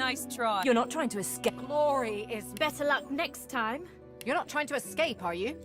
Nice try. You're not trying to escape. Glory is... Better luck next time. You're not trying to escape, are you?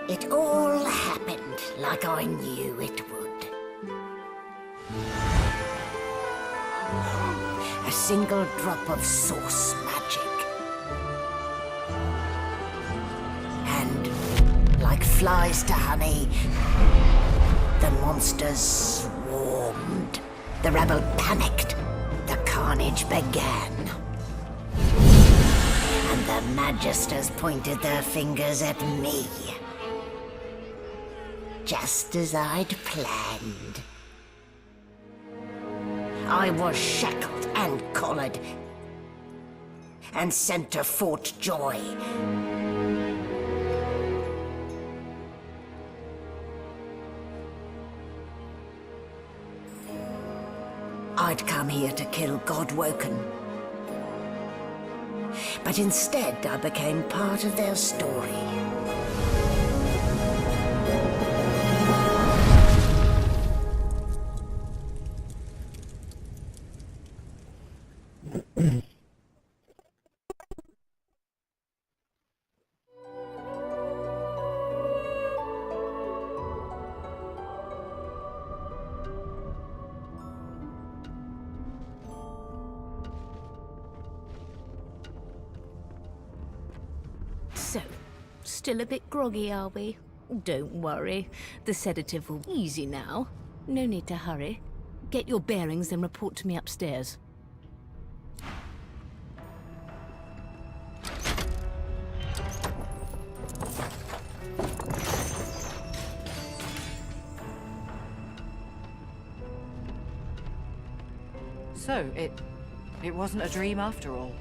It all happened like I knew it would. A single drop of source magic. And, like flies to honey, the monsters swarmed. The rebel panicked. The carnage began. And the magisters pointed their fingers at me. Just as I'd planned. I was shackled and collared, and sent to Fort Joy. I'd come here to kill Godwoken. But instead I became part of their story. So, still a bit groggy, are we? Don't worry. The sedative will be easy now. No need to hurry. Get your bearings and report to me upstairs. So, it wasn't a dream after all.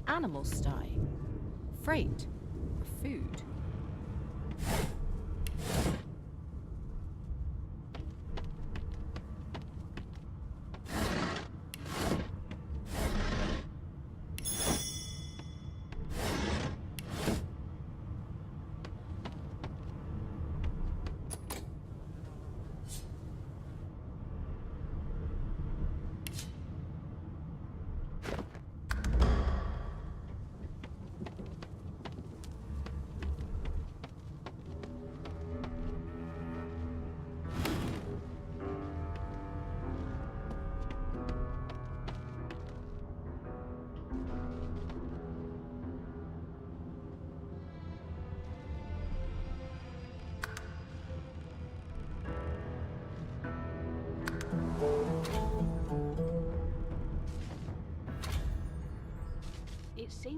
Animal sty. Freight. Food.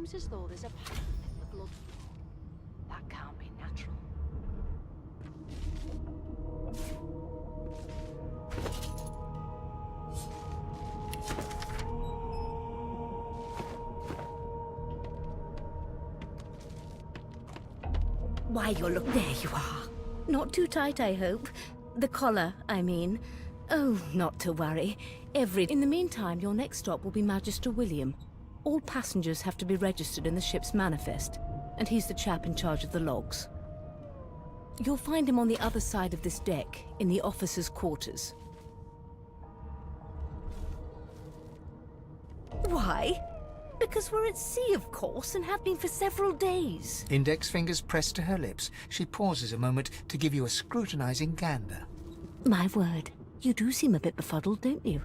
seems as though there's a pattern in the blood flow. That can't be natural. Why, there you are. Not too tight, I hope. The collar, I mean. Oh, not to worry. In the meantime, your next stop will be Magister William. All passengers have to be registered in the ship's manifest, and he's the chap in charge of the logs. You'll find him on the other side of this deck, in the officers' quarters. Why? Because we're at sea, of course, and have been for several days. Index fingers pressed to her lips, she pauses a moment to give you a scrutinizing gander. My word, you do seem a bit befuddled, don't you?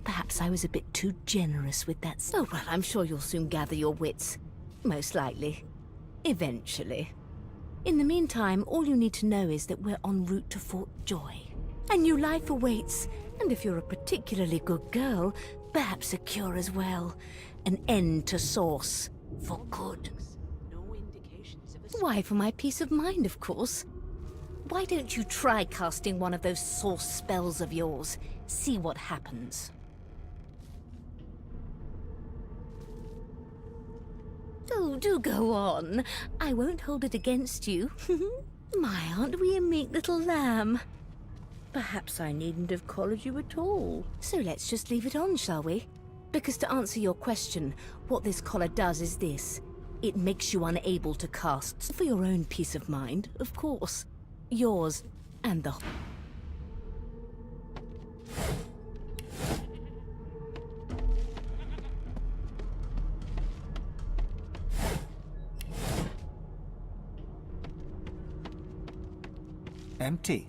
Perhaps I was a bit too generous with that. Oh, well, I'm sure you'll soon gather your wits. Most likely. Eventually. In the meantime, all you need to know is that we're en route to Fort Joy. A new life awaits, and if you're a particularly good girl, perhaps a cure as well. An end to Source. For good. No indications of a Why, for my peace of mind, of course. Why don't you try casting one of those Source spells of yours? See what happens. Oh, do go on. I won't hold it against you. My, aren't we a meek little lamb? Perhaps I needn't have collared you at all. So let's just leave it on, shall we? Because to answer your question, what this collar does is this. It makes you unable to cast, for your own peace of mind, of course. Yours and the... Empty.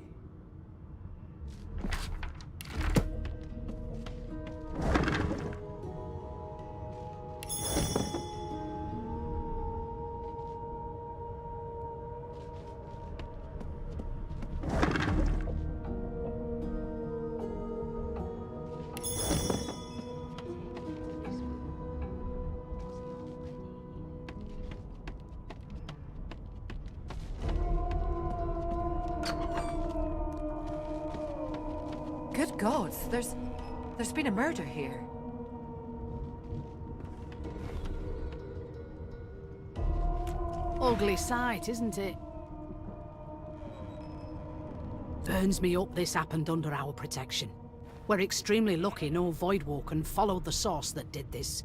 Good gods, there's been a murder here. ugly sight, isn't it? Burns me up this happened under our protection. We're extremely lucky no Voidwalker followed the source that did this.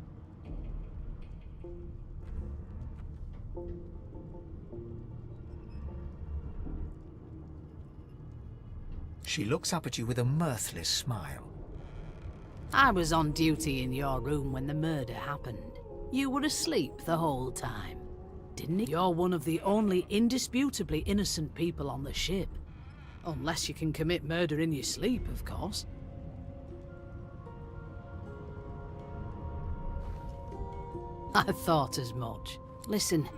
She looks up at you with a mirthless smile. I was on duty in your room when the murder happened. You were asleep the whole time, didn't you? You're one of the only indisputably innocent people on the ship. Unless you can commit murder in your sleep, of course. I thought as much. Listen,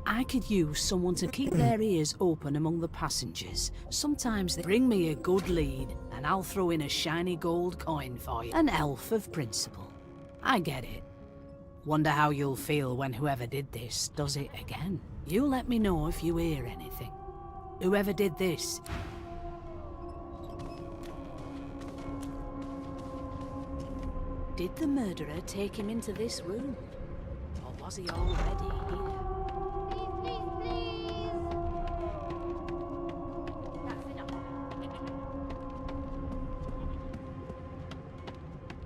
I could use someone to keep their ears open among the passengers. Sometimes they bring me a good lead, and I'll throw in a shiny gold coin for you. An elf of principle. I get it. Wonder how you'll feel when whoever did this does it again. You let me know if you hear anything. Whoever did this... Did the murderer take him into this room? Or was he already here?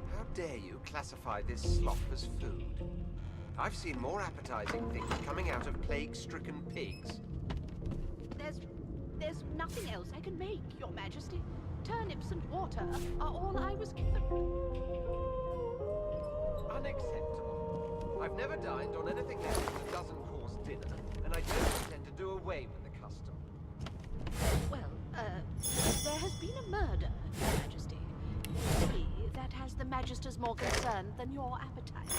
How dare you classify this slop as food? I've seen more appetizing things coming out of plague-stricken pigs. There's nothing else I can make, Your Majesty. Turnips and water are all I was given. Unacceptable. I've never dined on anything less than a dozen-course dinner, and I don't intend to do away with the custom. Well, there has been a murder, Your Majesty. Maybe that has the Magisters more concerned than your appetite.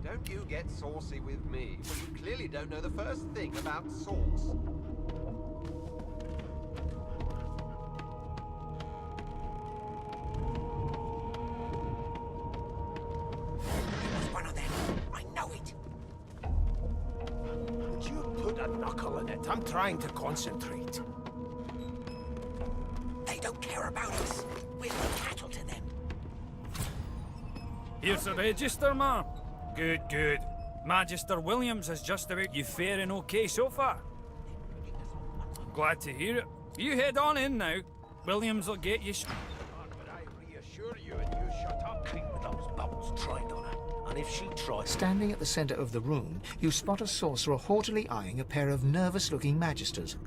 Don't you get saucy with me, for you clearly don't know the first thing about sauce. It was one of them. I'm trying to concentrate. They don't care about us. We're the cattle to them. Here's the register, ma'am. Good, good. Magister Williams is just about you faring okay so far. Glad to hear it. You head on in now. Williams will get you. But I reassure you, and you shut up. Keep those bubbles trained on her. And if she tries... Standing at the center of the room, you spot a sorcerer haughtily eyeing a pair of nervous-looking magisters.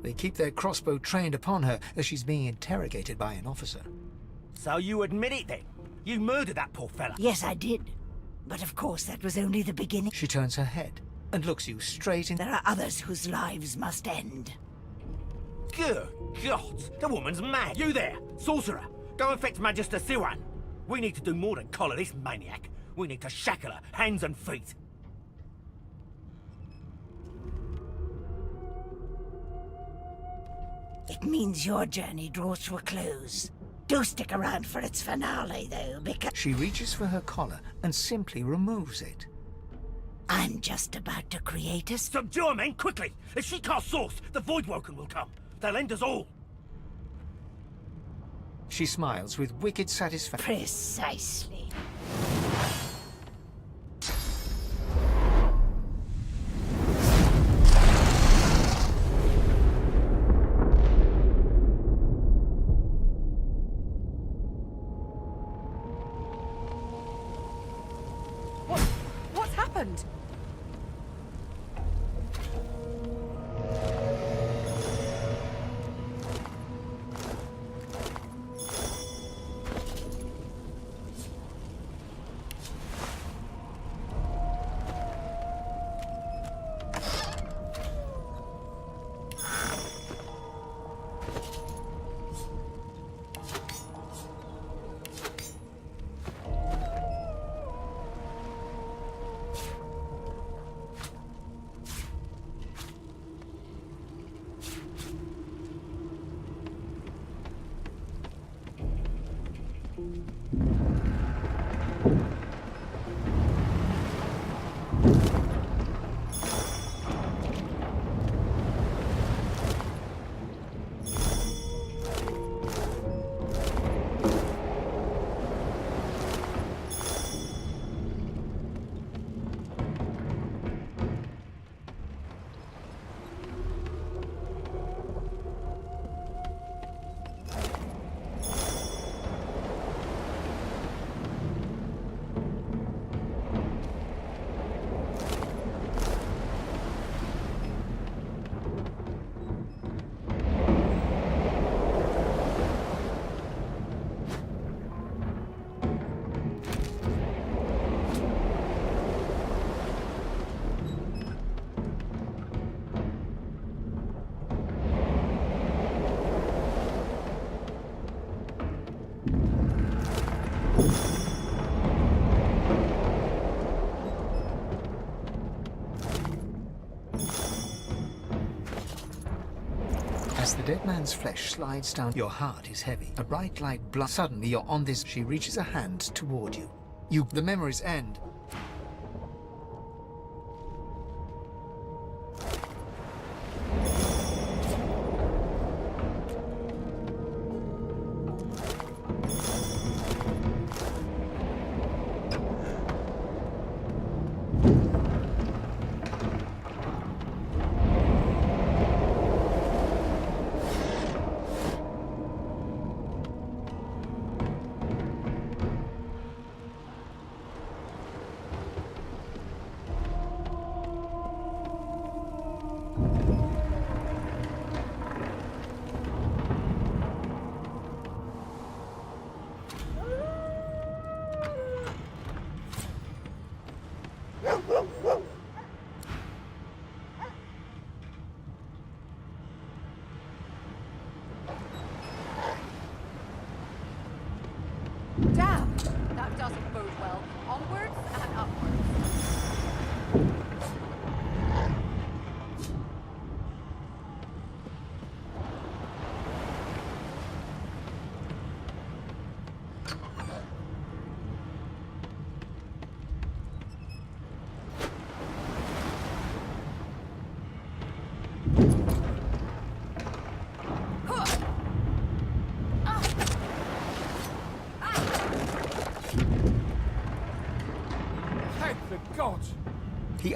They keep their crossbow trained upon her as she's being interrogated by an officer. So you admit it then? You murdered that poor fella? Yes, I did. But of course, that was only the beginning. She turns her head and looks you straight in... There are others whose lives must end. Good God! The woman's mad! You there! Sorcerer! Go and fetch Magister Siwan! We need to do more than collar this maniac. We need to shackle her, hands and feet. It means your journey draws to a close. Do stick around for its finale, though, because... She reaches for her collar and simply removes it. I'm just about to create a... Subdue her, men, quickly! If she casts Source, the Voidwoken will come. They'll end us all. She smiles with wicked satisfaction. Precisely. What's happened? As the dead man's flesh slides down, your heart is heavy. A bright light suddenly you're on this. She reaches a hand toward you. The memories end.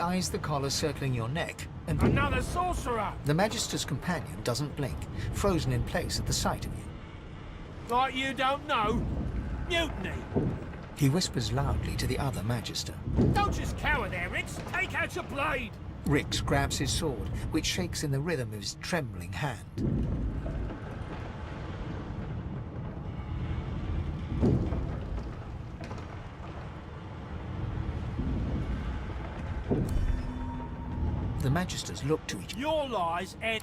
eyes the collar circling your neck, and Another sorcerer! the Magister's companion doesn't blink, frozen in place at the sight of you. Like you don't know? Mutiny! He whispers loudly to the other Magister. Don't just cower there, Rix! Take out your blade! Rix grabs his sword, which shakes in the rhythm of his trembling hand. The Magisters look to each other. Your lies end.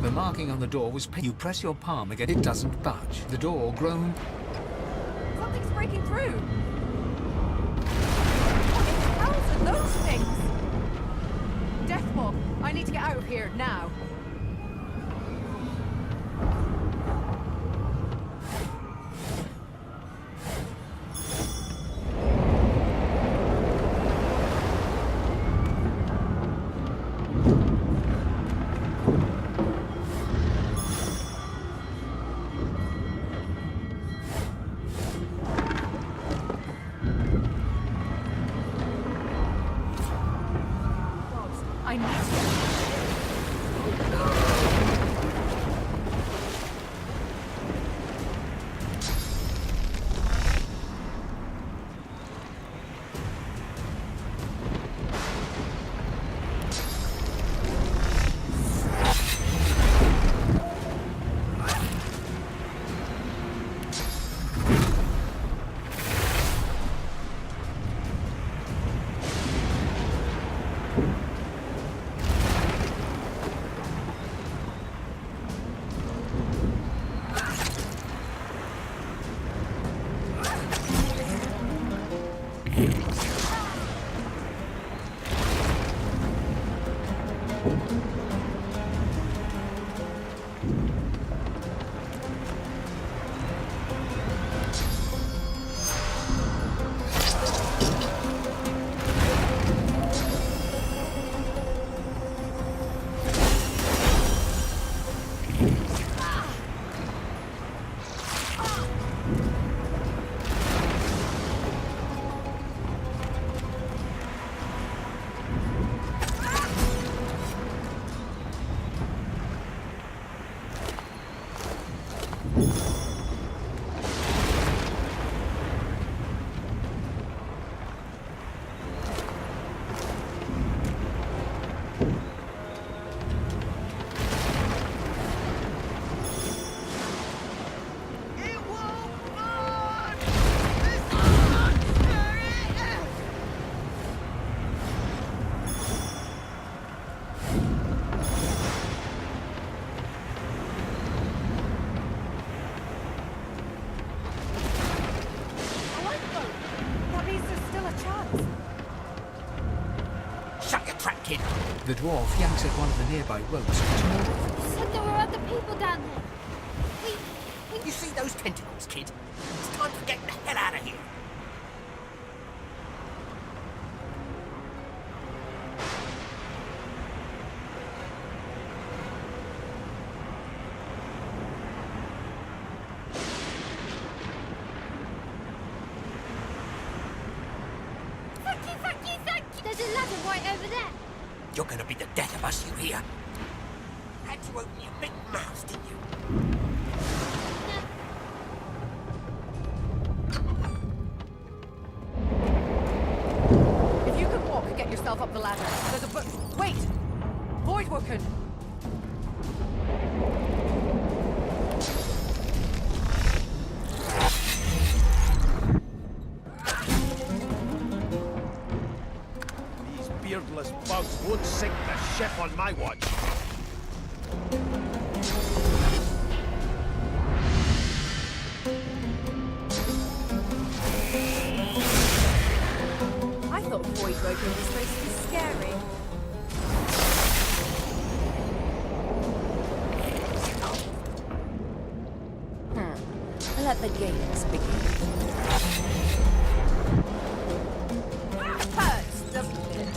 The marking on the door was you press your palm again, it doesn't budge. The door groaned. Something's breaking through. What in the hell are those things? Deathwalk, I need to get out of here now. That means there's still a chance. Shut your trap, kid. The dwarf yanks at one of the nearby ropes to move. You said there were other people down there. You see those tentacles, kid? It's time to get the hell out of here. Thank you. There's a ladder right over there. You're gonna be the death of us, you hear? Had to open your big mouth, didn't you? If you can walk and get yourself up the ladder, there's a wait! Voidwoken! These beardless bugs won't sink the ship on my watch. I thought Voidwoken was supposed to be scary. Let the games begin. Hurts, doesn't it?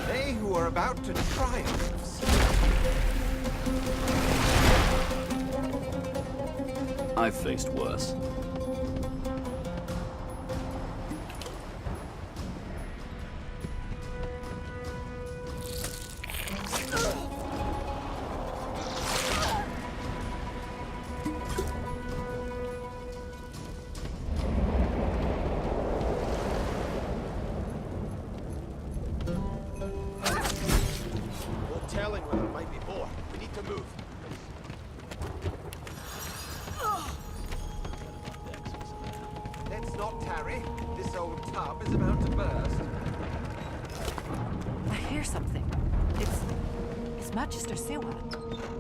They who are about to triumph. I've faced worse. No telling when there might be more. We need to move. Let's not tarry. This old tub is about to burst. I hear something. It's Magister Sewa.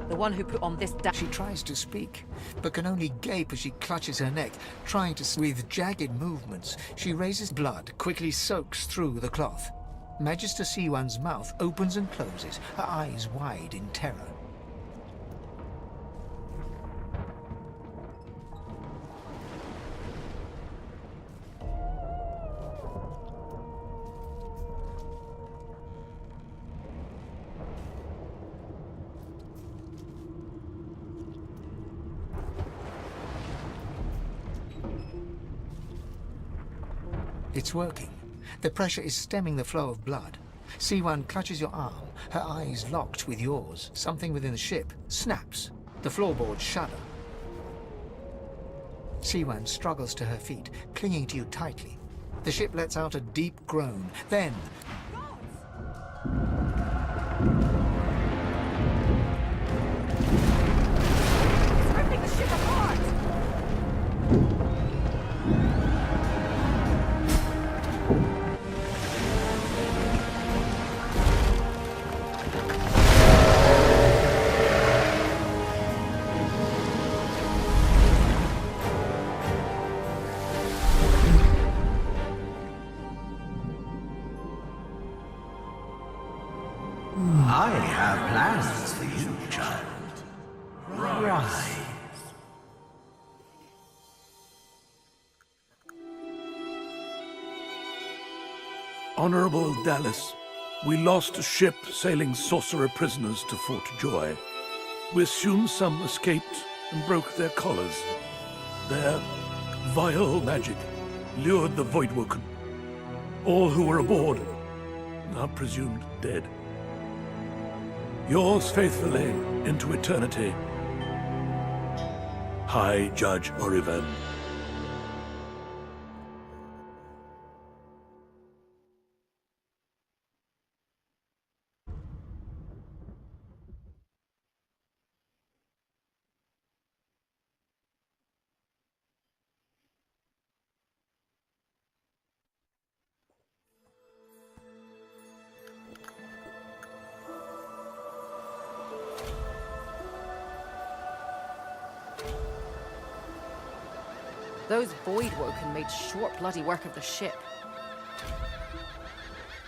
The one who put on this She tries to speak, but can only gape as she clutches her neck, trying to... With jagged movements, she raises blood, quickly soaks through the cloth. Magister Siwan's mouth opens and closes, her eyes wide in terror. It's working. The pressure is stemming the flow of blood. Siwan clutches your arm, her eyes locked with yours. Something within the ship snaps. The floorboards shudder. Siwan struggles to her feet, clinging to you tightly. The ship lets out a deep groan. Then... It's ripping the ship apart! Honorable Dallas, we lost a ship sailing sorcerer prisoners to Fort Joy. We assume some escaped and broke their collars. Their vile magic lured the Voidwoken. All who were aboard are presumed dead. Yours faithfully into eternity, High Judge Oriven. Those Voidwoken made short bloody work of the ship.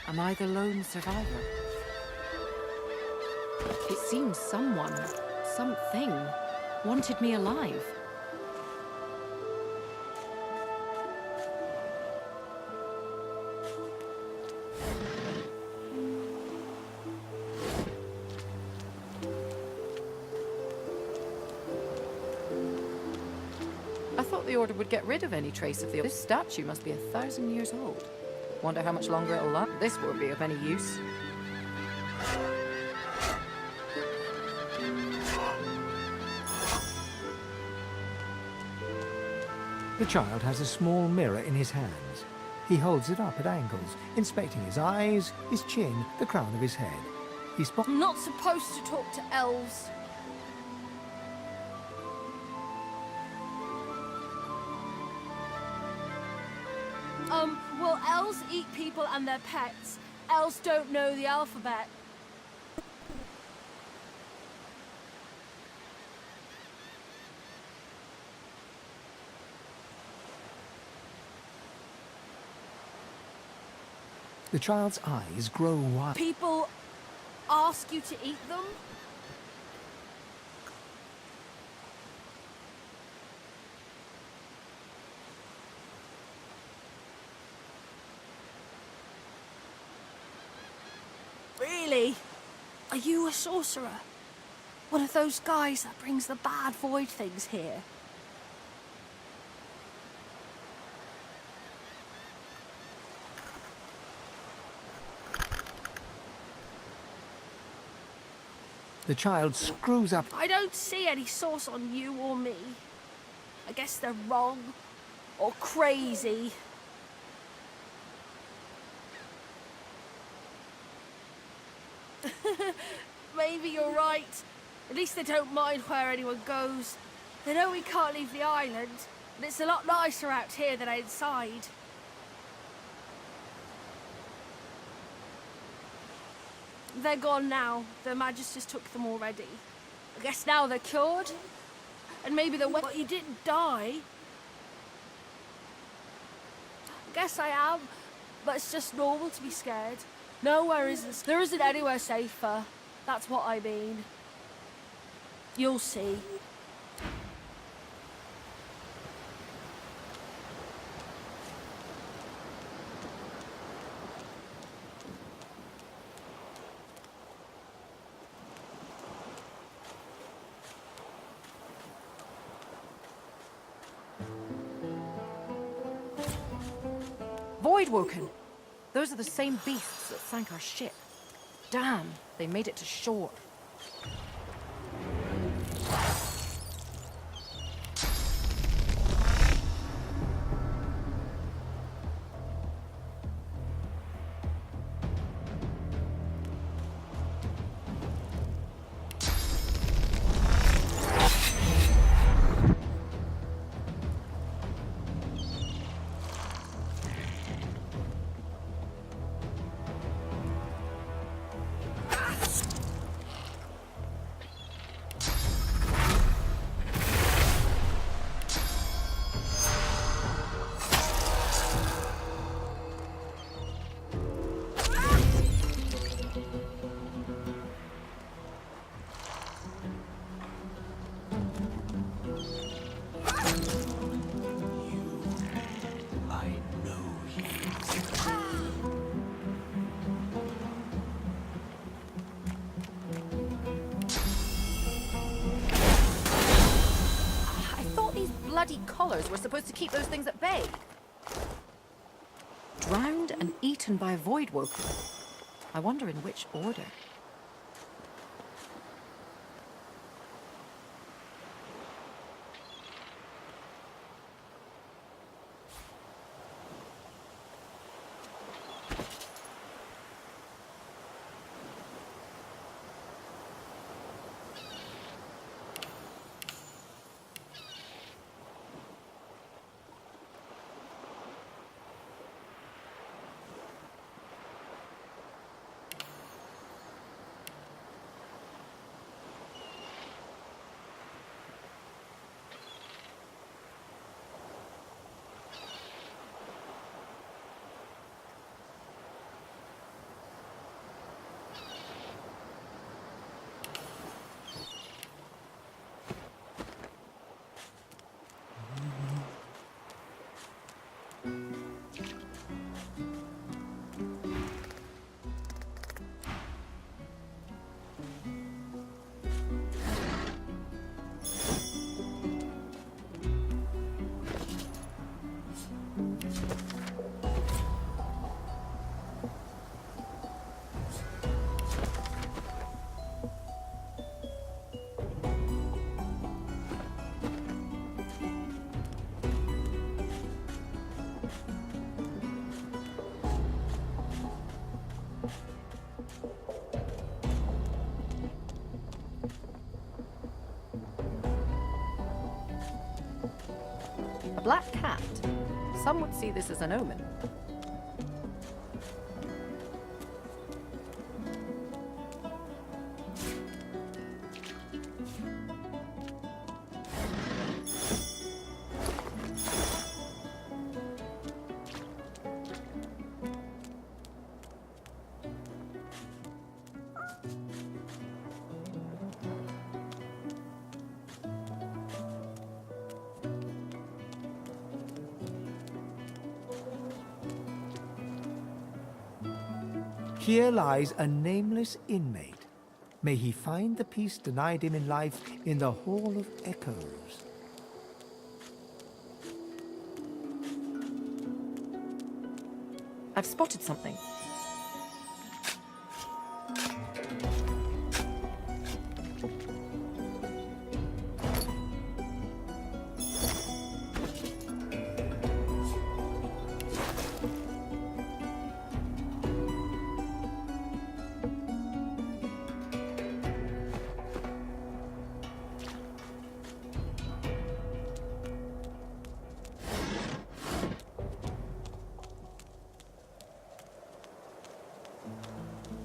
Am I the lone survivor? It seems someone, something, wanted me alive. I thought the Order would get rid of any trace of the... This statue must be 1,000 years old. Wonder how much longer it'll last. This won't be of any use. The child has a small mirror in his hands. He holds it up at angles, inspecting his eyes, his chin, the crown of his head. He spots... I'm not supposed to talk to elves. Well, elves eat people and their pets. Elves don't know the alphabet. The child's eyes grow wide. People ask you to eat them? Really? Are you a sorcerer? One of those guys that brings the bad void things here? The child screws up. I don't see any source on you or me. I guess they're wrong or crazy. Maybe you're right. At least they don't mind where anyone goes. They know we can't leave the island, and it's a lot nicer out here than outside. They're gone now. The Magisters took them already. I guess now they're cured. And maybe they're... But you didn't die. I guess I am. But it's just normal to be scared. Nowhere isn't... There isn't anywhere safer. That's what I mean. You'll see. Voidwoken! Those are the same beasts that sank our ship. Damn, they made it to shore. collars were supposed to keep those things at bay. Drowned and eaten by void woken. I wonder in which order. A black cat. Some would see this as an omen. Here lies a nameless inmate. May he find the peace denied him in life in the Hall of Echoes. I've spotted something.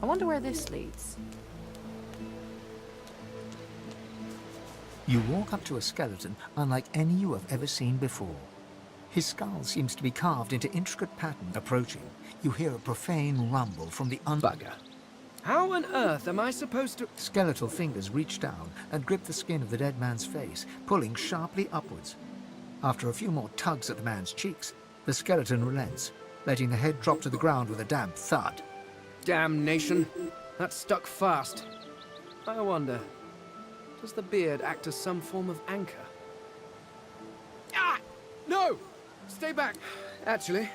I wonder where this leads. You walk up to a skeleton unlike any you have ever seen before. His skull seems to be carved into intricate pattern. Approaching, you hear a profane rumble from the Bugger. How on earth am I supposed to... Skeletal fingers reach down and grip the skin of the dead man's face, pulling sharply upwards. After a few more tugs at the man's cheeks, the skeleton relents, letting the head drop to the ground with a damp thud. Damnation. That stuck fast. I wonder, does the beard act as some form of anchor? Ah! No! Stay back! Actually,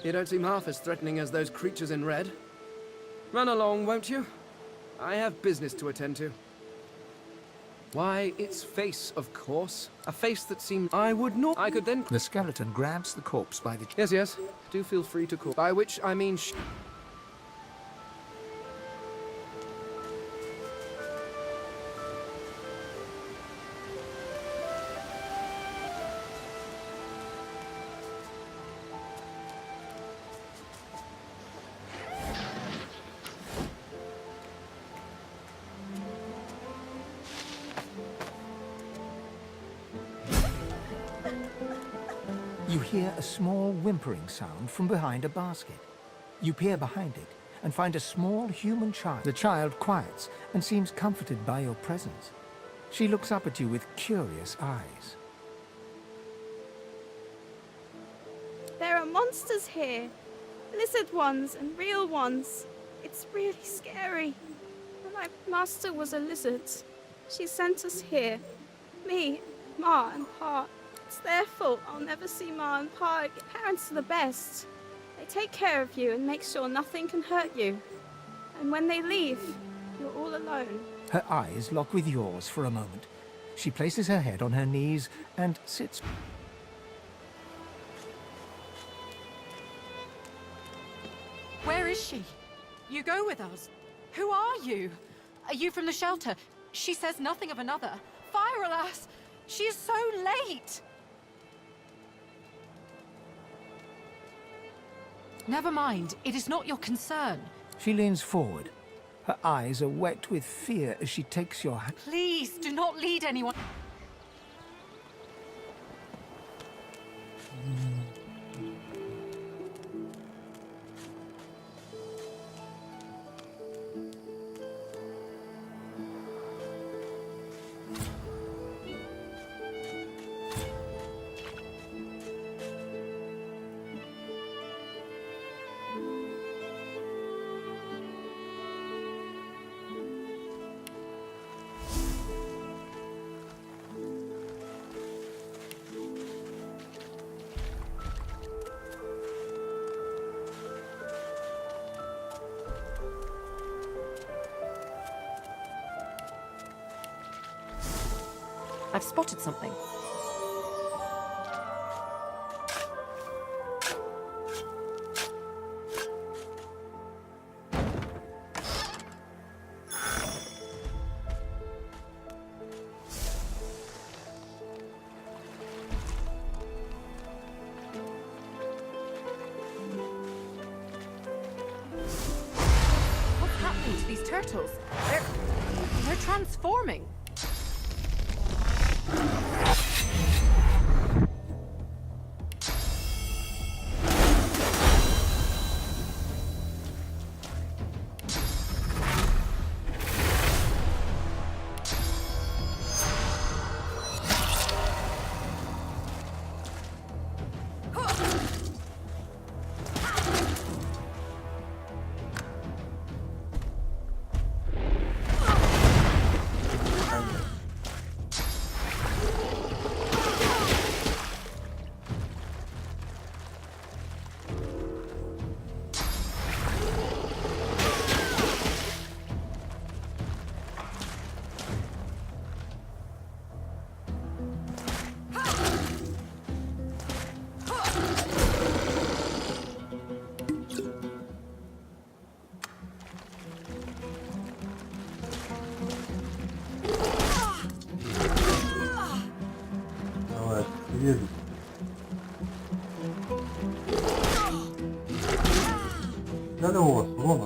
you don't seem half as threatening as those creatures in red. Run along, won't you? I have business to attend to. Why, its face, of course. A face that seemed... I would not... I could then... The skeleton grabs the corpse by the... Yes, yes. Do feel free to call. By which I mean... You hear a small whimpering sound from behind a basket. You peer behind it and find a small human child. The child quiets and seems comforted by your presence. She looks up at you with curious eyes. There are monsters here. Lizard ones and real ones. It's really scary. My master was a lizard. She sent us here. Me, Ma, and Pa. It's their fault I'll never see Ma and Pa again. Parents are the best. They take care of you and make sure nothing can hurt you. And when they leave, you're all alone. Her eyes lock with yours for a moment. She places her head on her knees and sits. Where is she? You go with us. Who are you? Are you from the shelter? She says nothing of another. Fire, alas! She is so late! Never mind. It is not your concern. She leans forward. Her eyes are wet with fear as she takes your hand. Please, do not lead anyone. I've spotted something. What's happening to these turtles? They're transforming. Взяли у вас, Рона.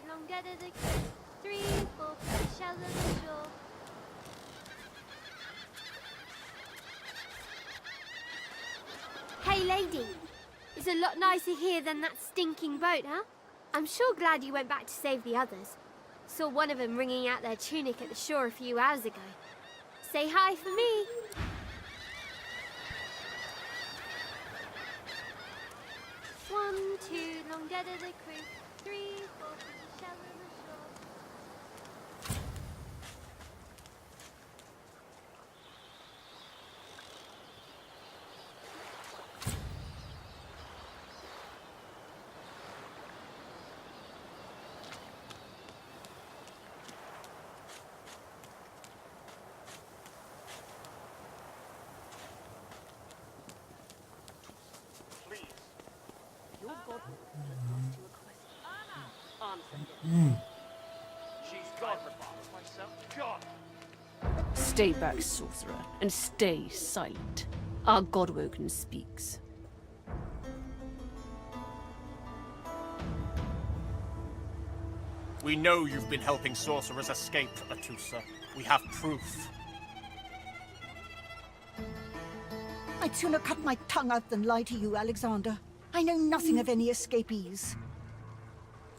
Long dead of the cliff, 3, 4, the shells of the shore. Hey lady, it's a lot nicer here than that stinking boat, huh? I'm sure glad you went back to save the others. Saw one of them wringing out their tunic at the shore a few hours ago. Say hi for me. 1, 2, long dead of the crew, 3, 4, the shell of the shore. Your god has asked you a question. Answer it. She's gone, myself. God! Stay back, sorcerer, and stay silent. Our Godwoken speaks. We know you've been helping sorcerers escape, Atusa. We have proof. I'd sooner cut my tongue out than lie to you, Alexander. I know nothing of any escapees.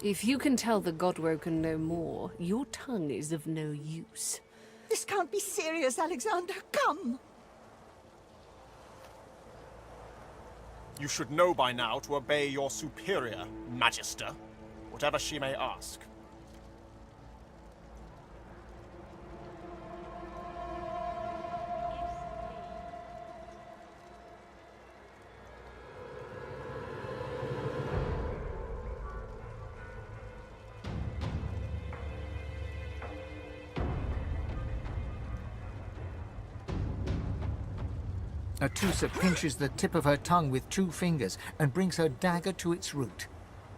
If you can tell the Godwoken no more, your tongue is of no use. This can't be serious, Alexander. Come! You should know by now to obey your superior, Magister, whatever she may ask. Atusa pinches the tip of her tongue with 2 fingers and brings her dagger to its root.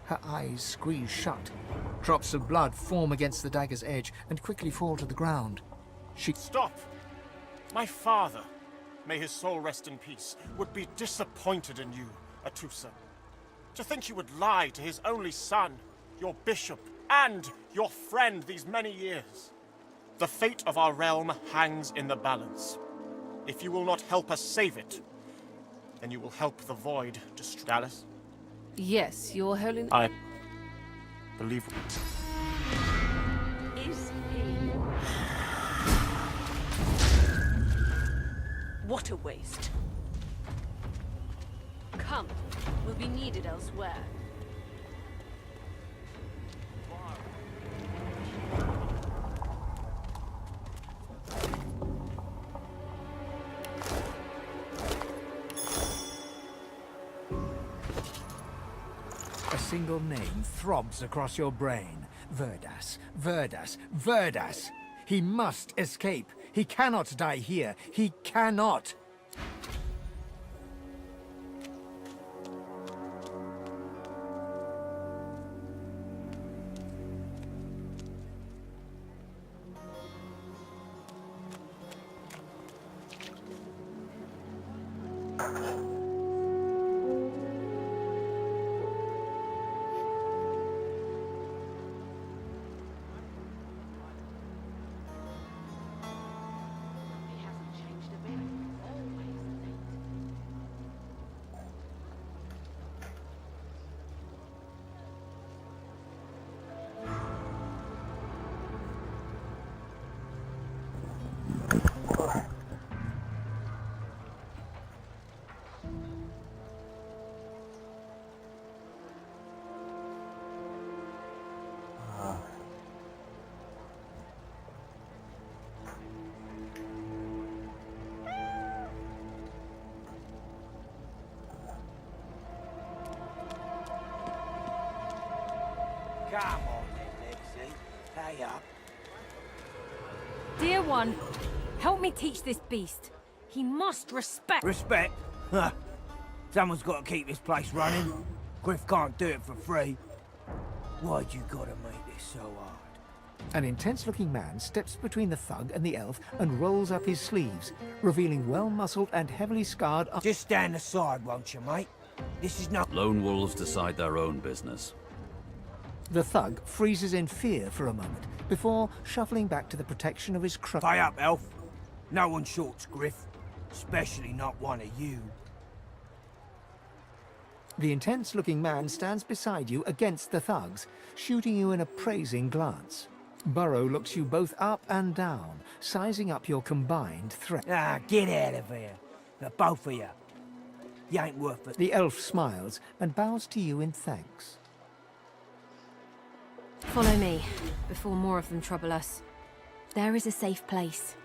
Her eyes squeeze shut. Drops of blood form against the dagger's edge and quickly fall to the ground. She... Stop! My father, may his soul rest in peace, would be disappointed in you, Atusa. To think you would lie to his only son, your bishop, and your friend these many years. The fate of our realm hangs in the balance. If you will not help us save it, then you will help the Void destroy Dallas. Yes, Your Holiness. I believe. Is he? What a waste. Come, we'll be needed elsewhere. single name throbs across your brain. Verdas, Verdas, Verdas! He must escape. He cannot die here. He cannot! Come on then, Lexi. Pay up. Dear one, help me teach this beast. He must respect... Respect? Huh. Someone's got to keep this place running. Griff can't do it for free. Why'd you gotta make this so hard? An intense-looking man steps between the thug and the elf and rolls up his sleeves, revealing well-muscled and heavily scarred... Just stand aside, won't you, mate? This is not... Lone wolves decide their own business. The thug freezes in fear for a moment, before shuffling back to the protection of his Pay up, elf. No one shorts Griff. Especially not one of you. The intense-looking man stands beside you against the thugs, shooting you an appraising glance. Burrow looks you both up and down, sizing up your combined threat. Ah, get out of here. The both of you. You ain't worth it. The elf smiles and bows to you in thanks. Follow me, before more of them trouble us. There is a safe place.